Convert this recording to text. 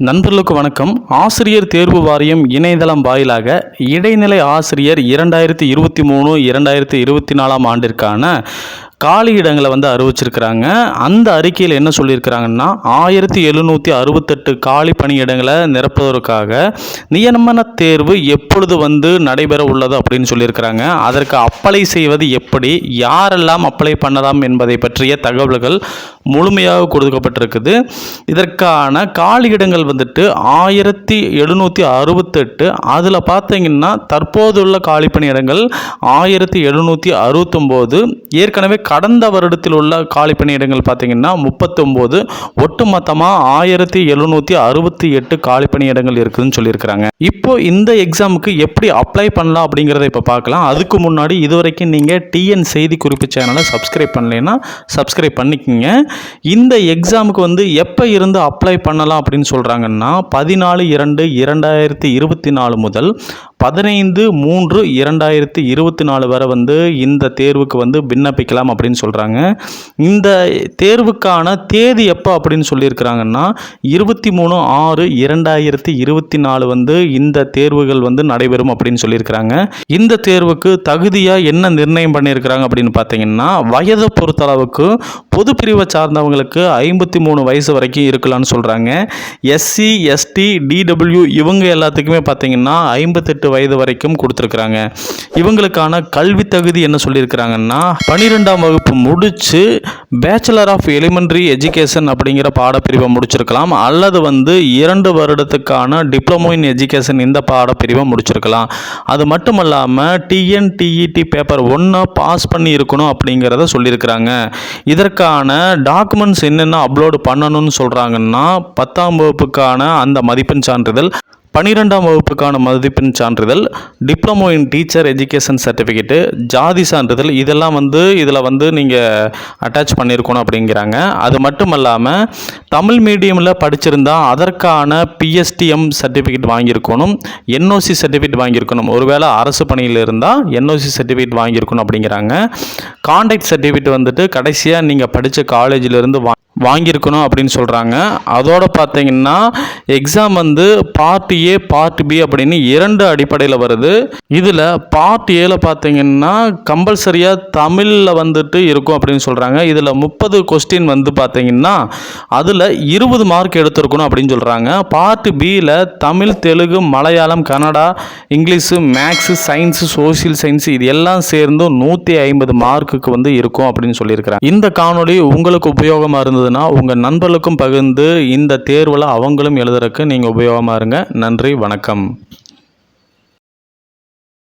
நண்பர்களுக்கு வணக்கம். ஆசிரியர் தேர்வு வாரியம் இணையதளம் வாயிலாக இடைநிலை ஆசிரியர் 2023 2024 ஆண்டிற்கான காலி இடங்களை அறிவிச்சிருக்கிறாங்க. அந்த அறிக்கையில் என்ன சொல்லியிருக்கிறாங்கன்னா 1768 காலி பணியிடங்களை நிரப்புவதற்காக நியமன தேர்வு எப்பொழுது நடைபெற உள்ளது அப்படின்னு சொல்லியிருக்கிறாங்க. அதற்கு அப்ளை செய்வது எப்படி, யாரெல்லாம் அப்ளை பண்ணலாம் என்பதை பற்றிய தகவல்கள் முழுமையாக கொடுக்கப்பட்டிருக்குது. இதற்கான காலி இடங்கள் 1768. அதில் பார்த்தீங்கன்னா தற்போதுள்ள காலி பணியிடங்கள் 1769. ஏற்கனவே கடந்த வருடத்தில் உள்ள காலி பணியிடங்கள் பார்த்தீங்கன்னா 39. ஒட்டுமொத்தமாக 1768 காலி பணியிடங்கள் இருக்குதுன்னு சொல்லியிருக்கிறாங்க. இப்போ இந்த எக்ஸாமுக்கு எப்படி அப்ளை பண்ணலாம் அப்படிங்கிறத இப்போ பார்க்கலாம். அதுக்கு முன்னாடி இதுவரைக்கும் நீங்கள் டிஎன் செய்தி குறிப்பு சேனலை சப்ஸ்கிரைப் பண்ணலைன்னா சப்ஸ்கிரைப் பண்ணிக்கோங்க. இந்த எக்ஸாமுக்கு எப்போ இருந்து அப்ளை பண்ணலாம் அப்படின்னு சொல்கிறாங்கன்னா 14/2/2024 முதல் 15/3/2024 வரை இந்த தேர்வுக்கு விண்ணப்பிக்கலாம் அப்படின்னு சொல்கிறாங்க. இந்த தேர்வுக்கான தேதி எப்போ அப்படின்னு சொல்லியிருக்கிறாங்கன்னா 23/6/2024 இந்த தேர்வுகள் நடைபெறும் அப்படின்னு சொல்லியிருக்கிறாங்க. இந்த தேர்வுக்கு தகுதியாக என்ன நிர்ணயம் பண்ணியிருக்கிறாங்க அப்படின்னு பார்த்தீங்கன்னா வயதை பொறுத்தளவுக்கு பொது பிரிவை சார்ந்தவங்களுக்கு 53 வயசு வரைக்கும் இருக்கலாம்னு சொல்கிறாங்க. எஸ்சி எஸ்டி டிடபிள்யூ இவங்க எல்லாத்துக்குமே பார்த்தீங்கன்னா 58 வயது வரைக்கும் கொடுத்துருக்குறாங்க. இவங்களுக்கான கல்வி தகுதி என்ன சொல்லியிருக்கிறாங்கன்னா 12ஆம் வகுப்பு முடித்து பேச்சுலர் ஆஃப் எலிமெண்ட்ரி எஜுகேஷன் அப்படிங்கிற பாடப்பிரிவை முடிச்சிருக்கலாம், அல்லது 2 வருடத்துக்கான டிப்ளமோ இன் எஜுகேஷன் இந்த பாடப்பிரிவை முடிச்சிருக்கலாம். அது மட்டும் இல்லாமல் டிஎன்டிஇடி பேப்பர் 1 பாஸ் பண்ணி இருக்கணும் அப்படிங்கிறத சொல்லியிருக்கிறாங்க. இதற்கான டாக்குமெண்ட்ஸ் என்னென்ன அப்லோடு பண்ணணும்னு சொல்கிறாங்கன்னா 10ஆம் வகுப்புக்கான அந்த மதிப்பெண் சான்றிதழ், 12ஆம் வகுப்புக்கான மதிப்பெண் சான்றிதழ், diploma in teacher education certificate, ஜாதி சான்றிதழ் இதெல்லாம் இதில் நீங்கள் அட்டாச் பண்ணியிருக்கணும் அப்படிங்கிறாங்க. அது மட்டும் இல்லாமல் தமிழ் மீடியமில் படிச்சிருந்தால் அதற்கான பிஎஸ்டிஎம் சர்டிஃபிகேட் வாங்கியிருக்கணும், என்ஓசி சர்டிஃபிகேட் வாங்கியிருக்கணும். ஒருவேளை அரசு பணியில் இருந்தால் என்ஓசி சர்டிஃபிகேட் வாங்கியிருக்கணும் அப்படிங்கிறாங்க. கான்டாக்ட் சர்டிஃபிகேட் கடைசியாக நீங்கள் படித்த காலேஜிலிருந்து வாங்கியிருக்கணும் அப்படின்னு சொல்கிறாங்க. அதோட பார்த்தீங்கன்னா exam part A part B அப்படின்னு 2 அடிப்படையில் வருது. இதில் பார்ட் ஏல பார்த்தீங்கன்னா கம்பல்சரியாக தமிழில் இருக்கும் அப்படின்னு சொல்கிறாங்க. இதில் 30 கொஸ்டின் பார்த்தீங்கன்னா அதில் 20 மார்க் எடுத்துருக்கணும் அப்படின்னு சொல்கிறாங்க. பார்ட் பியில் Tamil, Telugu, Malayalam, Kannada, English, maths, science, social science இது எல்லாம் சேர்ந்து 150 மார்க்குக்கு இருக்கும் அப்படின்னு சொல்லியிருக்கிறாங்க. இந்த காணொளி உங்களுக்கு உபயோகமாக இருந்தது உங்கள் நண்பர்களுக்கும் பகிர்ந்து இந்த தேர்வில் அவங்களும் எழுதுறதுக்கு நீங்கள் உபயோகமாக இருங்க. நன்றி, வணக்கம்.